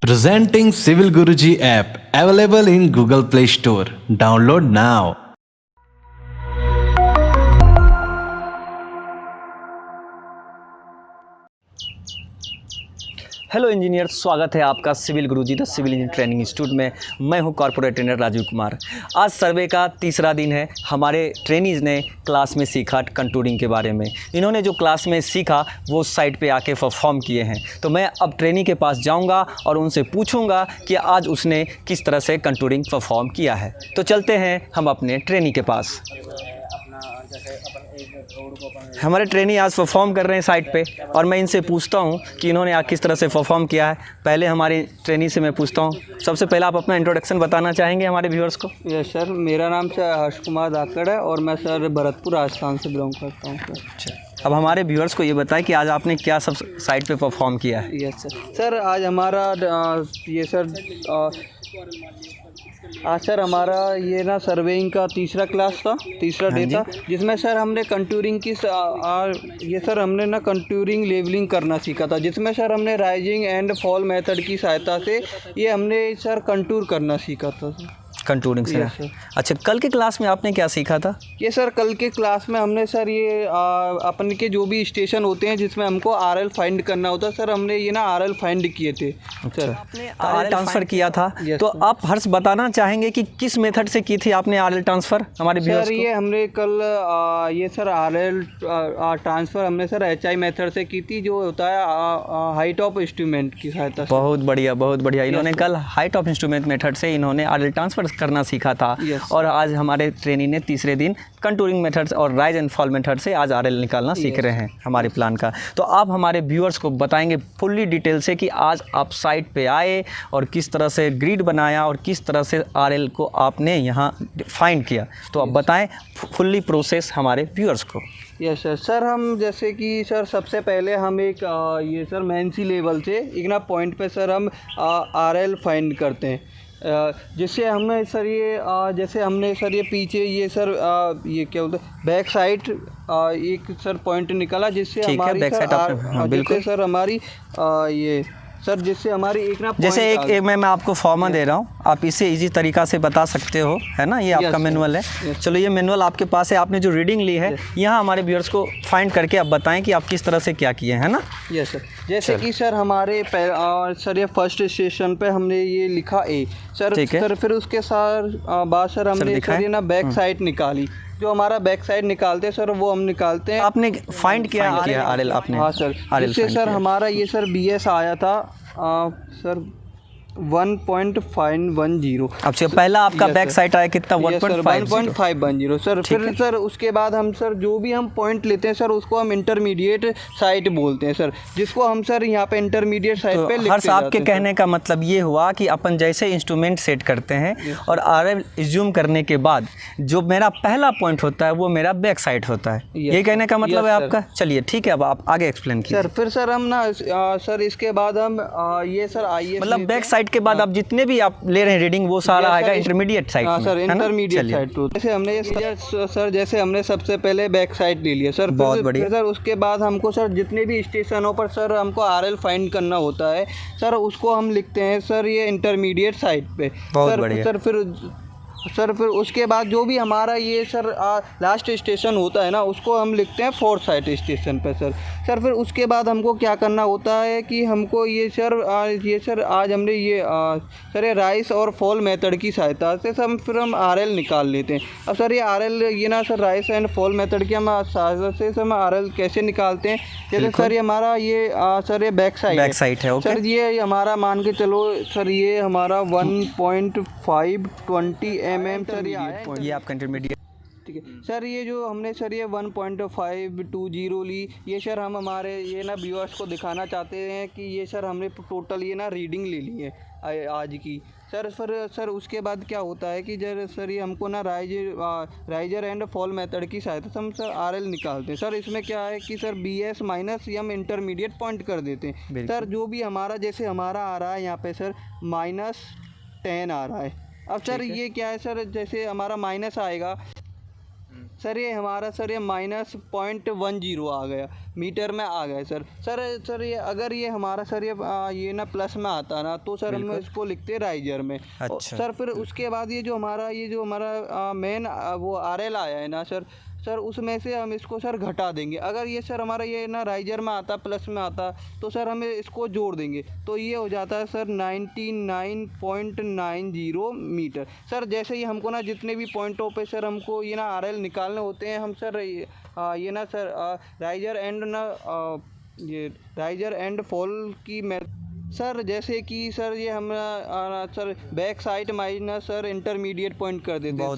Presenting Civil Guruji app available in Google Play Store. Download now. Hello engineer, स्वागत है आपका civil Guruji the civil engineer training institute में। मैं हूं corporate trainer Rajiv Kumar. आज सर्वे का तीसरा दिन है। हमारे ट्रेनीज़ ने क्लास में सीखा कंटूरिंग के बारे में। इन्होंने जो क्लास में सीखा वो साइट पे आके परफॉर्म किए हैं। तो मैं अब ट्रेनी के पास जाऊंगा और उनसे पूछूंगा कि आज उसने किस तरह से कंटूरिंग परफॉर्म किया है। तो चलते हैं हम अपने ट्रेनी के पास। हमारे ट्रेनी आज परफॉर्म कर रहे हैं साइट पे और मैं इनसे पूछता हूं कि इन्होंने आज किस तरह से परफॉर्म किया है। पहले हमारी ट्रेनी से मैं पूछता हूं, सबसे पहले आप अपना इंट्रोडक्शन बताना चाहेंगे हमारे व्यूअर्स को? यस सर, मेरा नाम सर हर्ष कुमार धाकड़ है और मैं सर भरतपुर राजस्थान से बिलोंग करता हूँ सर। अच्छा, अब हमारे व्यूअर्स को ये बताएं कि आज आपने क्या सब साइट पे परफॉर्म किया है। यस सर, आज हमारा सर हमारा ये ना सर्वेइंग का तीसरा क्लास था, तीसरा डे था, जिसमें सर हमने कंटूरिंग की ये सर हमने ना कंटूरिंग लेवलिंग करना सीखा था, जिसमें सर हमने राइजिंग एंड फॉल मेथड की सहायता से ये हमने सर कंटूर करना सीखा था सर। कंटूरिंग से। अच्छा, कल के क्लास में आपने क्या सीखा था? ये सर कल के क्लास में हमने सर ये अपन के जो भी स्टेशन होते हैं जिसमें हमको आरएल फाइंड करना होता है सर, हमने ये ना आरएल फाइंड किए थे। अच्छा, आपने आरएल ट्रांसफ़र किया था, तो आप हर्ष बताना चाहेंगे कि किस मेथड से की थी आपने आरएल ट्रांसफ़र हमारे व्यूअर्स को? ये हमने कल ये सर आरएल ट्रांसफ़र हमने सर एचआई मेथड से की थी, जो होता है हाइट ऑफ इंस्ट्रूमेंट की सहायता से। बहुत बढ़िया, बहुत बढ़िया। इन्होंने कल हाइट ऑफ इंस्ट्रूमेंट मेथड से इन्होंने आरएल ट्रांसफ़र करना सीखा था। और आज हमारे ट्रेनी ने तीसरे दिन कंटूरिंग मेथड्स और राइज एंड फॉल मेथड से आज आरएल निकालना सीख रहे हैं हमारे प्लान का। तो आप हमारे व्यूअर्स को बताएंगे फुल्ली डिटेल से कि आज आप साइट पे आए और किस तरह से ग्रिड बनाया और किस तरह से आरएल को आपने यहाँ फाइंड किया। तो आप बताएं फुल्ली प्रोसेस हमारे व्यूअर्स को। यस सर, हम जैसे कि सर सबसे पहले हम एक ये सर मेंसी लेवल से एक ना पॉइंट पे सर हम आरएल फाइंड करते हैं, जिससे हमने सर ये जैसे हमने सर ये पीछे ये सर ये क्या बोलते हैं बैक साइड एक सर पॉइंट निकाला, जिससे हमारी जिससे सर हमारी ये सर जिससे हमारी एक ना जैसे एक मैं आपको फॉर्मा दे रहा हूँ, आप इसे इजी तरीक़ा से बता सकते हो, है ना? ये आपका मैनुअल है। चलो, ये मैनुअल आपके पास है, आपने जो रीडिंग ली है यहाँ हमारे व्यूअर्स को फाइंड करके आप बताएं कि आप किस तरह से क्या किए हैं ना? यस सर, जैसे कि सर हमारे सर ये फर्स्ट स्टेशन पे हमने ये लिखा ए सर, फिर उसके साथ बाद सर हमने सर ये ना बैक साइड निकाली, जो हमारा बैक साइड निकालते हैं सर वो हम निकालते हैं। आपने फाइंड किया आरएल आपने? हाँ सर, इससे सर हमारा ये सर बीएस आया था सर 1.510। अच्छा, पहला आपका बैक साइड आया कितना? 1.510 सर। फिर सर उसके बाद हम सर जो भी हम पॉइंट लेते हैं सर उसको हम इंटरमीडिएट साइट बोलते हैं सर, जिसको हम सर यहाँ पे इंटरमीडिएट साइट पे लिखते हैं। हर्ष, आपके कहने का मतलब ये हुआ कि अपन जैसे इंस्ट्रूमेंट सेट करते हैं और आरएल एज्यूम करने के बाद जो मेरा पहला पॉइंट होता है वो मेरा बैक साइड होता है, ये कहने का मतलब है आपका? चलिए ठीक है, अब आप आगे एक्सप्लेन कीजिए सर। फिर सर हम ना सर इसके बाद हम ये सर आइए मतलब बैक साइड के बाद आप जितने भी आप ले रहे हैं रीडिंग वो सारा आएगा इंटरमीडिएट साइड में। सर इंटरमीडिएट साइड टू जैसे हमने सर जैसे हमने सबसे पहले बैक साइड ले लिया सर, बहुत बढ़िया सर। उसके बाद हमको सर जितने भी स्टेशनों पर सर हमको आरएल फाइंड करना होता है सर, उसको हम लिखते हैं सर ये इंटरमीडिएट साइड पे। बहुत बढ़िया सर फिर उसके बाद जो भी हमारा ये सर लास्ट स्टेशन होता है ना उसको हम लिखते हैं फोर्थ साइड स्टेशन पे सर। फिर उसके बाद हमको क्या करना होता है कि हमको ये सर आज हमने ये सर ये राइस और फॉल मेथड की सहायता से फिर हम आरएल निकाल लेते हैं। अब सर ये आरएल ये ना sir rice and fall method की हम सहायता से हम आरएल कैसे निकालते हैं? जैसे सर ये हमारा ये सर ये बैक साइड है सर, ये हमारा मान के चलो सर ये हमारा 1.520 mm सर ये आपका इंटरमीडिएट, ठीक है सर। ये जो हमने सर ये 1.520 ली, ये सर हम हमारे ये ना व्यूअर्स को दिखाना चाहते हैं कि ये सर हमने टोटल ये ना रीडिंग ले ली है आज की सर। फिर सर उसके बाद क्या होता है कि सर ये हमको ना राइजर एंड फॉल मेथड की सहायता से हम सर आरएल निकालते हैं सर। इसमें क्या है कि सर बीएस माइनस हम इंटरमीडिएट पॉइंट कर देते हैं सर। जो भी हमारा जैसे हमारा आ रहा है यहाँ पे सर -10 आ रहा है। अब सर ये क्या है सर, जैसे हमारा माइनस आएगा सर ये हमारा सर ये -0.10 आ गया, मीटर में आ गया सर ये अगर ये हमारा सर ये ना प्लस में आता ना तो सर हम इसको लिखते राइजर में। अच्छा। सर फिर उसके बाद ये जो हमारा मेन वो RL आया है ना सर उसमें से हम इसको सर घटा देंगे। अगर ये सर हमारा ये ना राइजर में आता प्लस में आता तो सर हमें इसको जोड़ देंगे तो ये हो जाता है सर 99.90 मीटर। सर जैसे ही हमको ना जितने भी पॉइंटों पे सर हमको ये ना RL निकालने होते हैं, हम सर ये ना सर राइजर एंड फॉल की सर जैसे कि सर ये हम sir back side minus sir intermediate point कर देते हैं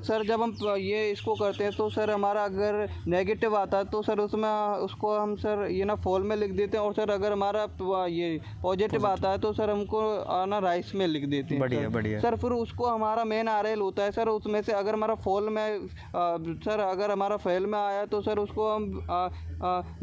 सर। जब हम ये इसको करते हैं तो सर हमारा अगर नेगेटिव आता है तो सर उसको हम सर ये ना फॉल में लिख देते हैं, और सर अगर हमारा ये पॉजिटिव आता है तो सर हमको ना राइस में लिख देते हैं। बढ़िया सर फिर उसको हमारा मेन RL होता है सर, उसमें से अगर हमारा फॉल में सर अगर हमारा फेल में आया तो सर उसको हम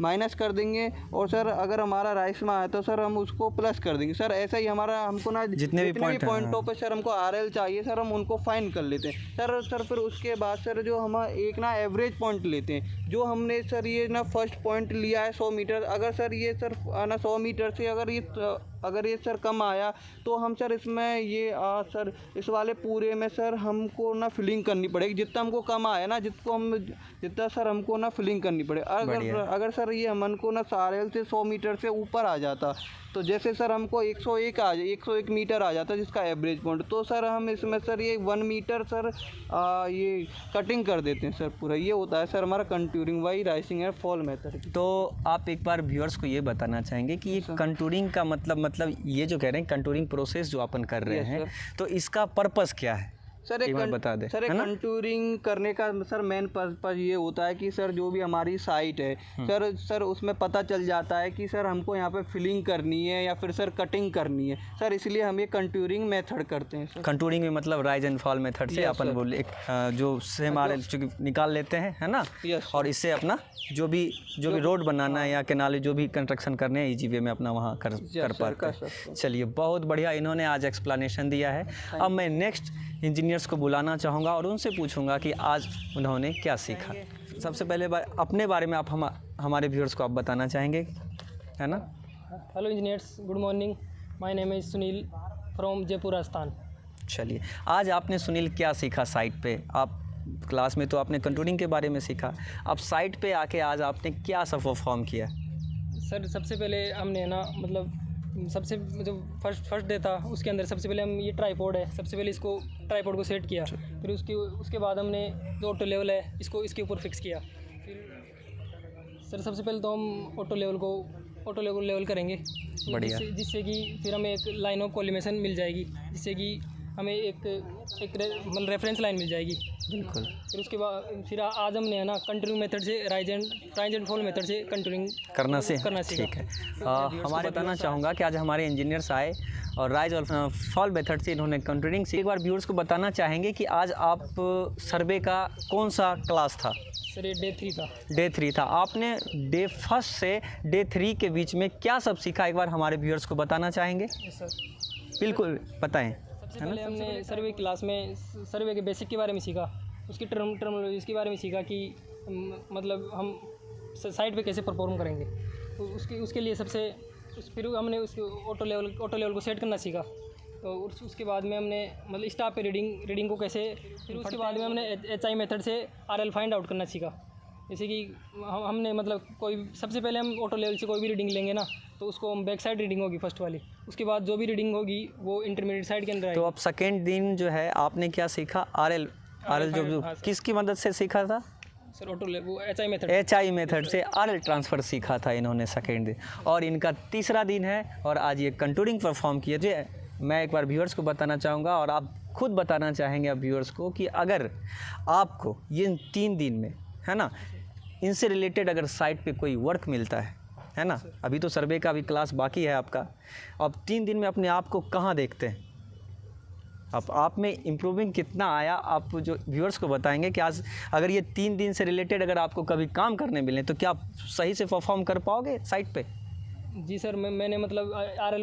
माइनस कर देंगे, और सर अगर हमारा राइस में आया तो सर हम उसको प्लस कर देंगे। सर ऐसा ही हमारा हमको ना जितने भी पॉइंटों पे सर हमको RL चाहिए सर हम उनको फाइंड कर लेते हैं सर फिर उसके बाद सर जो हम एक ना एवरेज पॉइंट लेते हैं, जो हमने सर ये ना फर्स्ट पॉइंट लिया है 100 मीटर। अगर सर ये सर ना 100 मीटर से अगर ये सर कम आया तो हम सर इसमें ये सर इस वाले पूरे में सर हमको ना फिलिंग करनी पड़ेगी। जितना हमको कम आया ना जितना सर हमको ना फिलिंग करनी पड़ेगी। अगर सर ये हमको ना RL से 100 मीटर से ऊपर आ जाता तो जैसे सर हमको 101 मीटर आ जाता जिसका एवरेज पॉइंट, तो सर हम इसमें सर ये 1 मीटर सर ये कटिंग कर देते हैं सर पूरा। ये होता है सर हमारा contouring by rising and fall method. तो आप एक बार व्यूअर्स को ये बताना चाहेंगे कि ये कंटूरिंग का मतलब ये जो कह रहे हैं कंटूरिंग प्रोसेस जो अपन कर रहे हैं तो इसका पर्पस क्या है सर एक बता दें। सर कंटूरिंग करने का सर मेन पर्पज ये होता है कि सर जो भी हमारी साइट है सर उसमें पता चल जाता है कि सर हमको यहाँ पे फिलिंग करनी है या फिर सर कटिंग करनी है सर, इसलिए हम ये कंटूरिंग मेथड करते हैं सर। कंटूरिंग में मतलब राइज एंड फॉल मेथड से अपन बोले जो से हमारे निकाल लेते हैं, है ना। और इससे अपना जो भी रोड बनाना है या केनाल जो भी कंस्ट्रक्शन करने हैं इजी वे में अपना वहाँ कर पाते हैं। चलिए बहुत बढ़िया इन्होंने आज एक्सप्लेनेशन दिया है। अब मैं नेक्स्ट इंजीनियर्स को बुलाना चाहूँगा और उनसे पूछूंगा कि आज उन्होंने क्या सीखा। सबसे पहले अपने बारे में आप हमारे व्यूअर्स को आप बताना चाहेंगे, है ना। Hello engineers, good morning, my name is Sunil from Jaipur Rajasthan. चलिए आज आपने सुनील क्या सीखा साइट पे। आप क्लास में तो आपने कंटूरिंग के बारे में सीखा, अब साइट पे आके आज आपने क्या सब परफॉर्म किया। सर सबसे पहले हमने ना मतलब सबसे जो फर्स्ट डे था उसके अंदर सबसे पहले हम ये ट्राइपॉड है, सबसे पहले इसको ट्राइपॉड को सेट किया, फिर उसके बाद हमने जो ऑटो लेवल है इसको इसके ऊपर फिक्स किया। फिर सर सबसे पहले तो हम ऑटो लेवल करेंगे जिससे कि फिर हमें एक लाइन ऑफ कोलिमेशन मिल जाएगी, जिससे कि हमें एक मतलब रेफरेंस लाइन मिल जाएगी। बिल्कुल। फिर उसके बाद फिर आज हमने है ना कंटूरिंग मेथड से राइज एंड फॉल मेथड से कंटूरिंग करना सीखा। ठीक है। हमारे बताना चाहूँगा कि आज हमारे इंजीनियर्स आए और राइज और फॉल मेथड से इन्होंने कंटूरिंग से एक बार व्यूअर्स को बताना चाहेंगे कि आज आप सर्वे का कौन सा क्लास था। सर ये डे 3 था। आपने डे 1 से डे 3 के बीच में क्या सब सीखा, एक बार हमारे व्यूअर्स को बताना चाहेंगे। सर बिल्कुल बताएं। सबसे पहले हमने सर्वे क्लास में सर्वे के बेसिक के बारे में सीखा, उसकी टर्मिनोलॉजी के बारे में सीखा कि मतलब हम साइट पे कैसे परफॉर्म करेंगे। तो उसके लिए फिर हमने ऑटो लेवल को सेट करना सीखा। तो उसके बाद में हमने मतलब स्टाफ पे रीडिंग को कैसे, फिर उसके बाद में हमने HI मेथड से RL फाइंड आउट करना सीखा। जैसे कि हमने मतलब कोई सबसे पहले हम ऑटो लेवल से कोई भी रीडिंग लेंगे ना तो उसको हम बैक साइड रीडिंग होगी फर्स्ट वाली, उसके बाद जो भी रीडिंग होगी वो इंटरमीडिएट साइड के अंदर आएगी। तो अब सेकेंड दिन जो है आपने क्या सीखा, RL जो किसकी मदद से सीखा था सर, ऑटो वो HI मेथड से RL ट्रांसफ़र सीखा था इन्होंने सेकेंड दिन, और इनका तीसरा दिन है और आज ये कंटूरिंग परफॉर्म किए थे। मैं एक बार व्यूअर्स को बताना चाहूँगा और आप खुद बताना चाहेंगे अब व्यूअर्स को कि अगर आपको ये 3 दिन में, है ना, इनसे रिलेटेड अगर साइट पे कोई वर्क मिलता है ना, अभी तो सर्वे का भी क्लास बाकी है आपका, अब 3 दिन में अपने आप को कहाँ देखते हैं, अब आप में इम्प्रूविंग कितना आया, आप जो व्यूअर्स को बताएंगे कि आज अगर ये 3 दिन से रिलेटेड अगर आपको कभी काम करने मिले तो क्या आप सही से परफॉर्म कर पाओगे साइट पे। जी सर, मैंने मतलब आर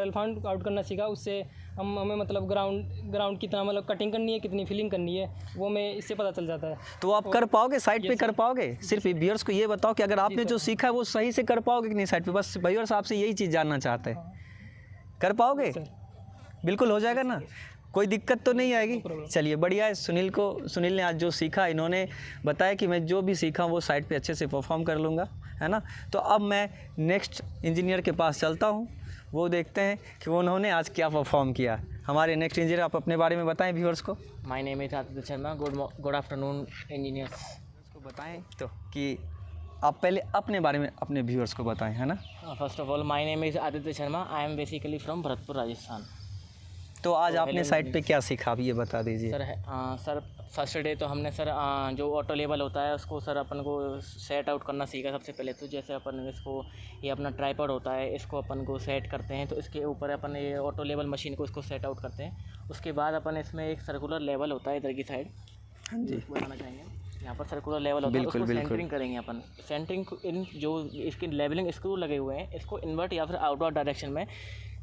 एल फाउंड आउट करना सीखा। उससे हमें मतलब ग्राउंड कितना मतलब कटिंग करनी है, कितनी फिलिंग करनी है, वो मैं इससे पता चल जाता है। तो आप कर पाओगे साइट पे, कर पाओगे? सिर्फ व्यूअर्स को ये बताओ कि अगर आपने जो सीखा है वो सही से कर पाओगे कि नहीं साइट पे? बस व्यूअर्स आपसे यही चीज़ जानना चाहते हैं। कर पाओगे? बिल्कुल हो जाएगा ना, कोई दिक्कत तो नहीं आएगी। चलिए बढ़िया है। सुनील ने आज जो सीखा, इन्होंने बताया कि मैं जो भी सीखा वो साइट पे अच्छे से परफॉर्म कर लूँगा, है ना। तो अब मैं नेक्स्ट इंजीनियर के पास चलता हूँ, वो देखते हैं कि उन्होंने आज क्या परफॉर्म किया। हमारे नेक्स्ट इंजीनियर, आप अपने बारे में बताएं व्यूअर्स को। My name is Aditya Sharma. Good afternoon engineers. उसको बताएं तो कि आप पहले अपने बारे में अपने व्यूअर्स को बताएं, है ना। First of all my name is Aditya Sharma. I am basically from Bharatpur Rajasthan. तो आज आपने साइट पे क्या सीखा, आप ये बता दीजिए। सर फर्स्ट डे तो हमने सर जो ऑटो लेवल होता है उसको सर अपन को सेट आउट करना सीखा सबसे पहले। तो जैसे अपन इसको, ये अपना ट्राइपॉड होता है, इसको अपन को सेट करते हैं, तो इसके ऊपर अपन ये ऑटो लेवल मशीन को इसको सेट आउट करते हैं। उसके बाद अपन इसमें एक सर्कुलर लेवल होता है इधर की साइड, हाँ जी, बताना चाहेंगे। यहाँ पर सर्कुलर लेवल होता है, उसको सेंटरिंग करेंगे अपन। सेंटरिंग इन जो इसके लेवलिंग स्क्रू लगे हुए हैं, इसको इन्वर्ट या फिर आउटवर्ड डायरेक्शन में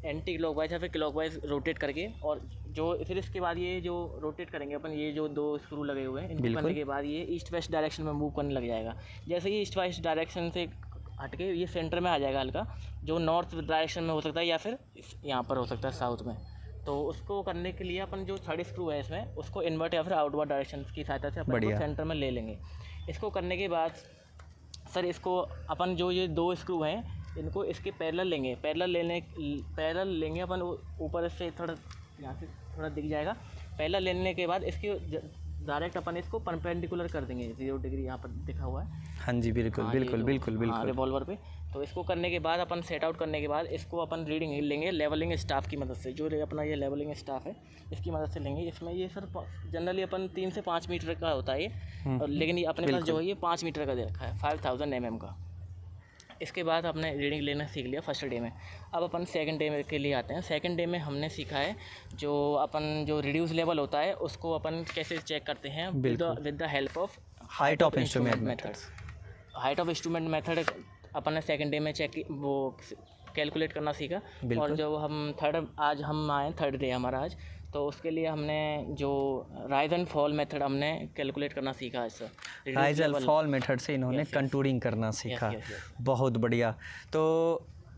एंटी क्लॉकवाइज या फिर क्लॉकवाइज रोटेट करके, और जो फिर इसके बाद ये जो रोटेट करेंगे अपन, ये जो 2 स्क्रू लगे हुए हैं इनको करने के बाद ये ईस्ट वेस्ट डायरेक्शन में मूव करने लग जाएगा। जैसे ही ईस्ट वेस्ट डायरेक्शन से हट के ये सेंटर में आ जाएगा हल्का, जो नॉर्थ डायरेक्शन में हो सकता है या फिर यहाँ पर हो सकता है साउथ में। तो उसको करने के लिए अपन जो 3rd स्क्रू है इसमें, उसको इन्वर्ट या फिर आउटवर्ड डायरेक्शन की सहायता से अपन सेंटर में ले लेंगे। इसको करने के बाद सर इसको अपन जो ये 2 स्क्रू हैं इनको इसके पैरेलल लेंगे। पैरेलल लेंगे अपन, ऊपर से थोड़ा यहाँ से थोड़ा दिख जाएगा। पैरेलल लेने के बाद इसकी डायरेक्ट अपन इसको परपेंडिकुलर कर देंगे 0 डिग्री, यहाँ पर दिखा हुआ है। हाँ जी, बिल्कुल बिल्कुल बिल्कुल बिल्कुल रिवॉल्वर पे। तो इसको करने के बाद अपन सेट आउट करने के बाद इसको अपन रीडिंग लेंगे लेवलिंग स्टाफ की मदद से। जो अपना ये लेवलिंग स्टाफ है इसकी मदद से लेंगे। इसमें ये सर जनरली अपन 3 से 5 मीटर का होता है ये, लेकिन ये अपने पास जो है ये 5 मीटर का दे रखा है, 5000 mm का। इसके बाद हमने रीडिंग लेना सीख लिया फर्स्ट डे में। अब अपन सेकंड डे के लिए आते हैं। सेकंड डे में हमने सीखा है जो अपन जो रिड्यूस लेवल होता है उसको अपन कैसे चेक करते हैं with the help of height of instrument methods. Height of instrument method अपन ने सेकंड डे में वो कैलकुलेट करना सीखा। और जो हम आज हम आए 3rd डे हमारा आज, तो उसके लिए हमने जो राइज एंड फॉल मेथड हमने कैलकुलेट करना सीखा है sir. Rise and fall method से इन्होंने कंटूरिंग करना सीखा। बहुत बढ़िया। तो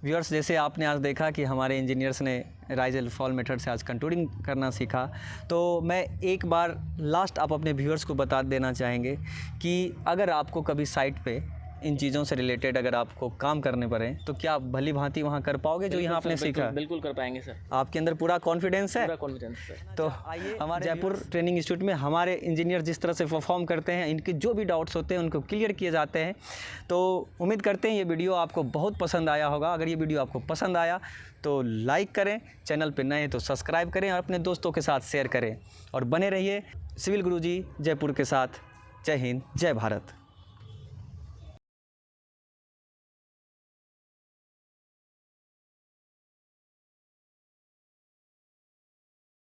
व्यूअर्स, जैसे आपने आज देखा कि हमारे इंजीनियर्स ने राइज एंड फॉल मेथड से आज कंटूरिंग करना सीखा, तो मैं एक बार लास्ट आप अपने व्यूअर्स को बता देना चाहेंगे कि अगर आपको कभी साइट पे इन चीज़ों से रिलेटेड अगर आपको काम करने पड़े तो क्या आप भली भांति वहाँ कर पाओगे जो यहाँ आपने सीखा? बिल्कुल कर पाएंगे सर। आपके अंदर पूरा कॉन्फिडेंस है? पूरा कॉन्फिडेंस सर। तो आइए हमारे जयपुर ट्रेनिंग इंस्टीट्यूट में हमारे इंजीनियर जिस तरह से परफॉर्म करते हैं, इनके जो भी डाउट्स होते हैं उनको क्लियर किए जाते हैं। तो उम्मीद करते हैं ये वीडियो आपको बहुत पसंद आया होगा। अगर ये वीडियो आपको पसंद आया तो लाइक करें, चैनल पर नए तो सब्सक्राइब करें और अपने दोस्तों के साथ शेयर करें, और बने रहिए सिविल गुरुजी जयपुर के साथ। जय हिंद, जय भारत।